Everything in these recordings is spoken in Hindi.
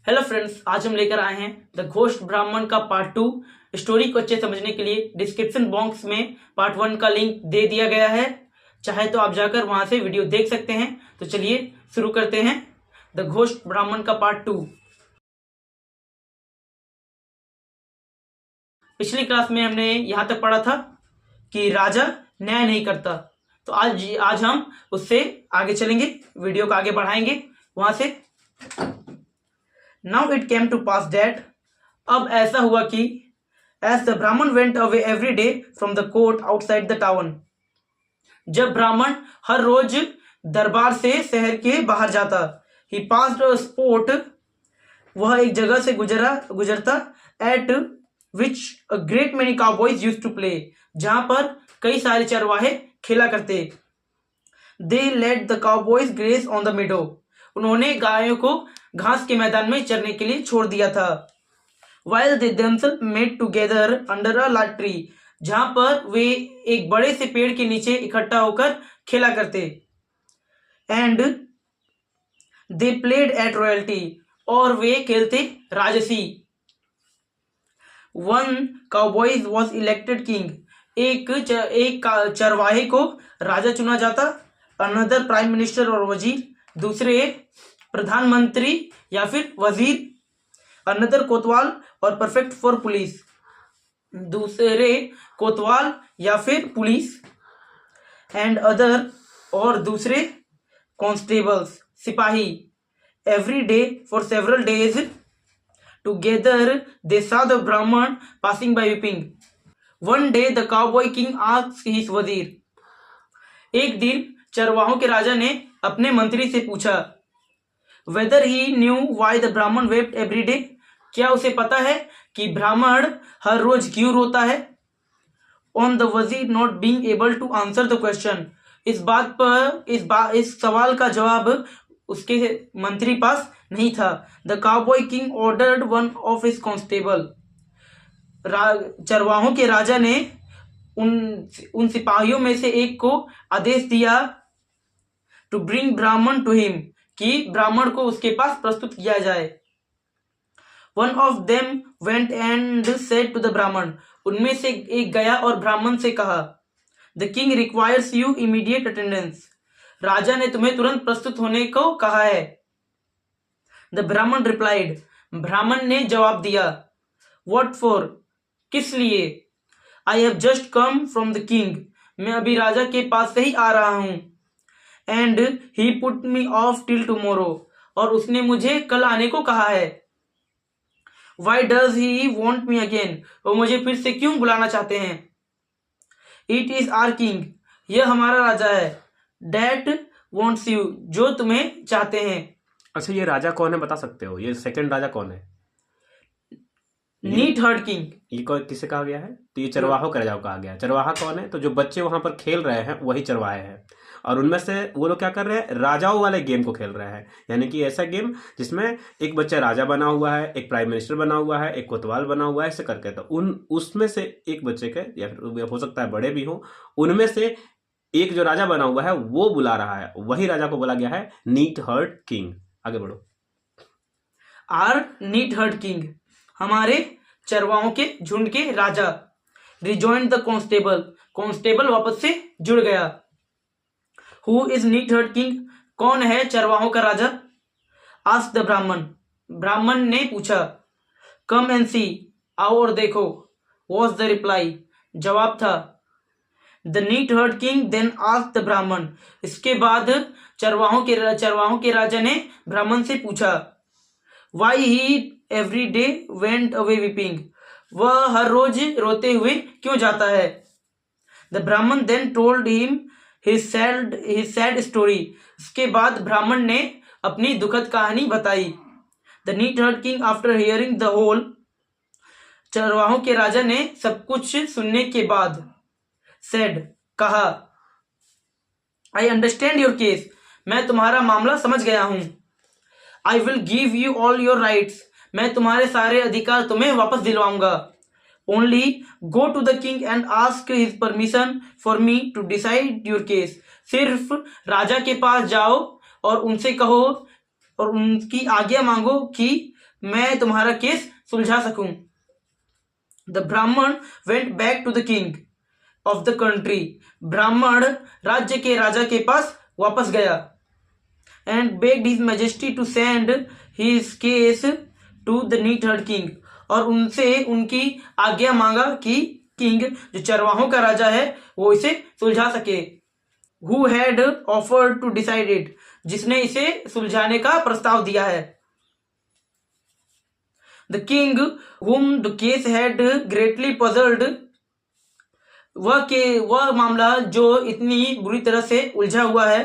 हेलो फ्रेंड्स, आज हम लेकर आए हैं द घोस्ट ब्राह्मण का पार्ट 2। स्टोरी को अच्छे समझने के लिए डिस्क्रिप्शन बॉक्स में पार्ट 1 का लिंक दे दिया गया है, चाहे तो आप जाकर वहां से वीडियो देख सकते हैं। तो चलिए शुरू करते हैं द घोस्ट ब्राह्मण का पार्ट 2। पिछली क्लास में हमने यहां तक पढ़ा था कि राजा न्याय नहीं करता, तो आज हम उससे आगे चलेंगे, वीडियो को आगे बढ़ाएंगे वहां से। Now it came to pass that, अब ऐसा हुआ कि as the Brahman went away every day from the court outside the town, जब ब्राह्मण हर रोज दरबार से शहर के बाहर जाता, he passed a spot, वह एक जगह से गुजरता at which a great many cowboys used to play, जहां पर कई सारे चरवाहे खेला करते। They let the cowboys graze on the meadow, उन्होंने गायों को घास के मैदान में चरने के लिए छोड़ दिया था। While they themselves met together under a large tree, जहां पर वे एक बड़े से पेड़ के नीचे इकट्ठा होकर खेला करते। And they played at royalty, और वे खेलते राजसी। One cowboy was elected king, एक चरवाहे को राजा चुना जाता। Another prime minister और वजीर, दूसरे प्रधानमंत्री या फिर वजीर। अनदर कोतवाल और परफेक्ट फॉर पुलिस, दूसरे कोतवाल या फिर पुलिस। एंड अदर, और दूसरे कॉन्स्टेबल्स, सिपाही। Every day for several days together they saw the ब्राह्मण passing by weeping. One day the cowboy king asked his वजीर, एक दिन चरवाहों के राजा ने अपने मंत्री से पूछा, whether he knew why the Brahman wept every day, क्या उसे पता है कि ब्राह्मण हर रोज क्यों रोता है। On the wazir not being able to answer the question, इस सवाल का जवाब उसके मंत्री पास नहीं था। The cowboy king ordered one of his constable, चरवाहों के राजा ने उन सिपाहियों में से एक को आदेश दिया to bring ब्राह्मण to him, कि ब्राह्मण को उसके पास प्रस्तुत किया जाए। One of them went and said to the ब्राह्मण, उनमें से एक गया और ब्राह्मण से कहा, The king requires you immediate attendance, राजा ने तुम्हें तुरंत प्रस्तुत होने को कहा है। The ब्राह्मण replied, ब्राह्मण ने जवाब दिया, What for, किस लिए। I have just come from the king, मैं अभी राजा के पास से ही आ रहा हूं। And he put me off till tomorrow, और उसने मुझे कल आने को कहा है। Why does he want me again, वो मुझे फिर से क्यों बुलाना चाहते हैं। It is our king, यह हमारा राजा है। That wants you, जो तुम्हें चाहते हैं। अच्छा, ये राजा कौन है बता सकते हो? ये सेकंड राजा कौन है? Neatherd king. ये किसे कहा गया है? तो ये चरवाहों के राजा को कहा गया। चरवाहा कौन है? तो जो बच्चे वहां पर खेल रहे हैं वही चरवाहे हैं, और उनमें से वो लोग क्या कर रहे हैं, राजाओं वाले गेम को खेल रहे हैं। यानी कि ऐसा गेम जिसमें एक बच्चा राजा बना हुआ है, एक प्राइम मिनिस्टर बना हुआ है, एक कोतवाल बना हुआ है, ऐसे करके। तो उसमें से एक बच्चे के, या फिर हो सकता है बड़े भी हो, उनमें से एक जो राजा बना हुआ है वो बुला रहा है, वही राजा को बोला गया है नीट हर्ड किंग। आगे बढ़ो। आर नीट हर्ड किंग, हमारे चरवाहों के झुंड के राजा। रिजॉइंड द कॉन्स्टेबल, कॉन्स्टेबल वापस से जुड़ गया। Who is neatherd king, कौन है चरवाहों का राजा। आस्क्ड द ब्राह्मण, ब्राह्मण ने पूछा। कम एंड सी, आओ और देखो। वॉज द रिप्लाई, जवाब था। The neatherd king then asked the Brahmin, इसके बाद चरवाहों के राजा ने ब्राह्मण से पूछा, why he every day went away weeping, वह हर रोज रोते हुए क्यों जाता है। The Brahmin then told him his sad story, इसके बाद ब्राह्मण ने अपनी दुखद कहानी बताई। The neat herd king after hearing the whole, चरवाहों के राजा ने सब कुछ सुनने के बाद said, कहा, I understand your case, मैं तुम्हारा मामला समझ गया हूं। I will give you all your rights, मैं तुम्हारे सारे अधिकार तुम्हें वापस दिलवाऊंगा। Only go to the king and ask his permission for me to decide your case, सिर्फ राजा के पास जाओ और उनसे कहो और उनकी आज्ञा मांगो कि मैं तुम्हारा केस सुलझा सकूं। The Brahmin went back to the king of the country. ब्राह्मण राज्य के राजा के पास वापस गया। And begged his majesty to send his case to the neatherd king. और उनसे उनकी आज्ञा मांगा कि किंग, जो चरवाहों का राजा है, वो इसे सुलझा सके। Who had offered to decide it, जिसने इसे सुलझाने का प्रस्ताव दिया है। The king whom the case had greatly puzzled, वह मामला जो इतनी बुरी तरह से उलझा हुआ है।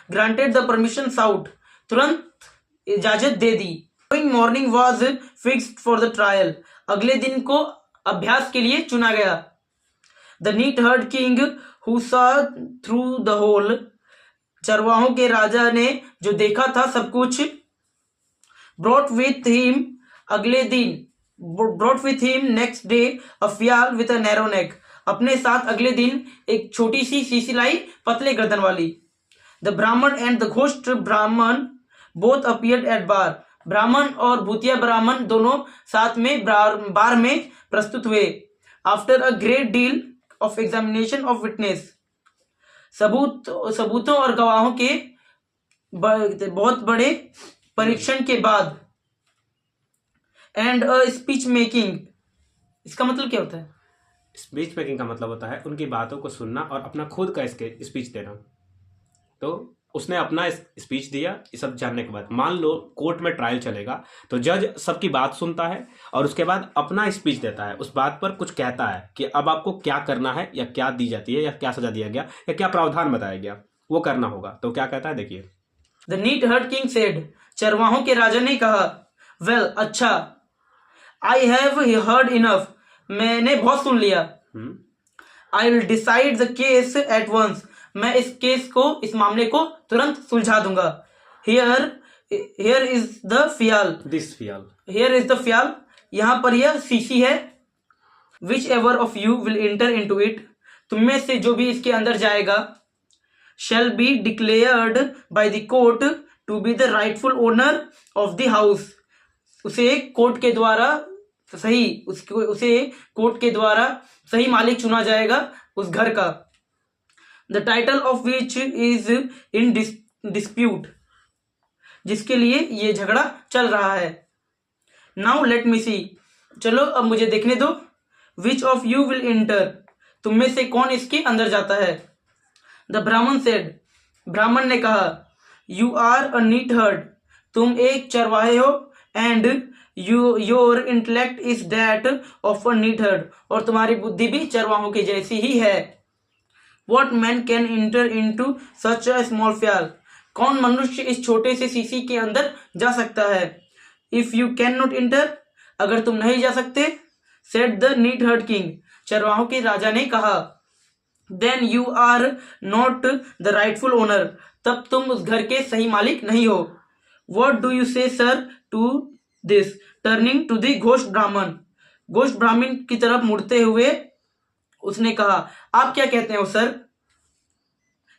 ग्रांटेड द परमिशन साउट, तुरंत इजाजत दे दी। Morning was fixed for the trial, अगले दिन को अभ्यास के लिए चुना गया। The neatherd king who saw through the hole, चरवाहों के राजा ने जो देखा था सब कुछ। ब्रॉट विथ हिम, अगले दिन, brought with him next day a phial with a narrow neck, अपने साथ अगले दिन एक छोटी सी सीसी लाई, पतले गर्दन वाली। द ब्राह्मण एंड द घोस्ट ब्राह्मण बोथ अपीयर्ड एट बार, ब्राह्मण और भूतिया ब्राह्मण दोनों साथ में बार में प्रस्तुत हुए। After a great deal of examination of witness, सबूतों और गवाहों के बहुत बड़े परीक्षण के बाद। एंड अ स्पीच मेकिंग, इसका मतलब क्या होता है? स्पीच मेकिंग का मतलब होता है उनकी बातों को सुनना और अपना खुद का स्पीच देना। तो उसने अपना स्पीच दिया। ये सब जानने के बाद, मान लो कोर्ट में ट्रायल चलेगा तो जज सबकी बात सुनता है और उसके बाद अपना स्पीच देता है, उस बात पर कुछ कहता है कि अब आपको क्या करना है, या क्या दी जाती है, या क्या सजा दिया गया, या क्या प्रावधान बताया गया, वो करना होगा। तो क्या कहता है, देखिए। The neatherd king said, चरवाहों के राजा ने कहा, वेल, अच्छा, आई हैव हर्ड इनफ, मैंने बहुत सुन लिया। I will decide the case at once, मैं इस मामले को तुरंत सुलझा दूंगा। Here is the phial, here is the phial, यहां पर यह सीसी है। Whichever of you will enter into it, तुम में से जो भी इसके अंदर जाएगा, shall be declared by the court to be the rightful owner of the house, उसे कोर्ट के द्वारा सही मालिक चुना जाएगा उस घर का। The title of which is in dispute, जिसके लिए ये झगड़ा चल रहा है। Now let me see, चलो अब मुझे देखने दो। Which of you will enter, तुम में से कौन इसके अंदर जाता है। द ब्राह्मण सेड, ब्राह्मण ने कहा, you are a neatherd, तुम एक चरवाहे हो। And your intellect is that of a neatherd, और तुम्हारी बुद्धि भी चरवाहों की जैसी ही है। What man can enter into such a small phial, कौन मनुष्य इस छोटे से सीसी के अंदर जा सकता है। If you can not enter, अगर तुम नहीं जा सकते, said the neatherd king, चरवाहों के राजा ने कहा, then you are not the rightful owner, तब तुम उस घर के सही मालिक नहीं हो। What do you say sir to this, turning to the ghost Brahmin, ghost ब्राह्मण की तरफ मुड़ते हुए उसने कहा, आप क्या कहते हो सर।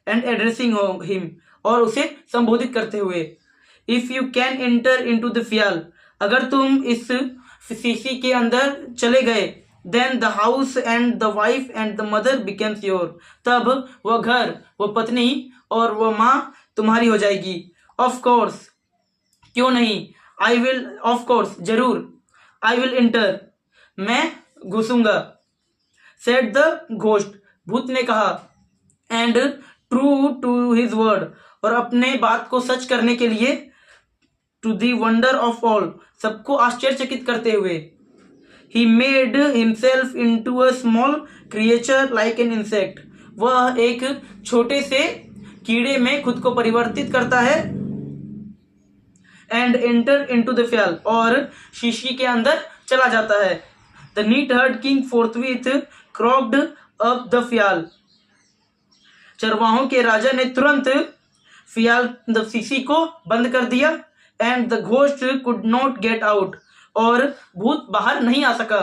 एंड एड्रेसिंग हिम, और उसे संबोधित करते हुए, if you can enter into the phial, अगर तुम इस सीसी के अंदर चले गए, then the house and the wife and the mother becomes your, तब वह घर, वह पत्नी और वह माँ तुम्हारी हो जाएगी। of course, क्यों नहीं, I will, of course, जरूर, I will enter, मैं घुसूंगा। said the ghost, भूत ने कहा। and true to his word, और अपने बात को सच करने के लिए, to the wonder of all, सबको आश्चर्यचकित करते हुए, he made himself into a small creature like an insect, वह एक छोटे से कीड़े में खुद को परिवर्तित करता है। and enter into the फ्याल, और शीशी के अंदर चला जाता है। the neat herd king forthwith cropped up the फ्याल, चरवाहों के राजा ने तुरंत फ्याल शीशी को बंद कर दिया। and the ghost could not get out, और भूत बाहर नहीं आ सका।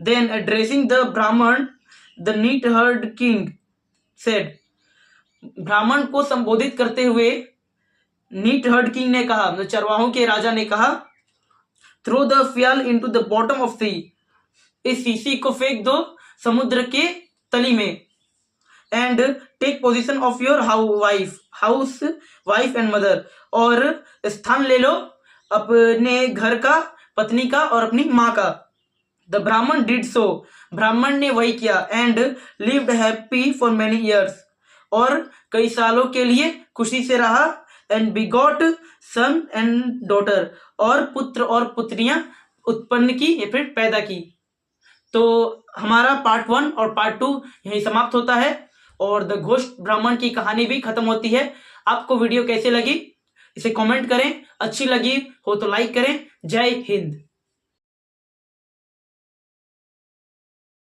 Then addressing the ब्राह्मण, the neat herd king said, ब्राह्मण को संबोधित करते हुए नीट हर्ड किंग ने कहा, चरवाहों के राजा ने कहा, throw the phial into the bottom of sea, इस सीसी को फेंक दो समुद्र के तली में। And take position of your housewife and mother, और स्थान ले लो अपने घर का, पत्नी का और अपनी माँ का। द ब्राह्मण डिड सो, ब्राह्मण ने वही किया। And lived happy for many years, और कई सालों के लिए खुशी से रहा। And begot son and daughter, और पुत्र और पुत्रियां उत्पन्न की या फिर पैदा की। तो हमारा पार्ट 1 और पार्ट 2 यहीं समाप्त होता है और द घोस्ट ब्राह्मण की कहानी भी खत्म होती है। आपको वीडियो कैसे लगी इसे कमेंट करें, अच्छी लगी हो तो लाइक करें। जय हिंद।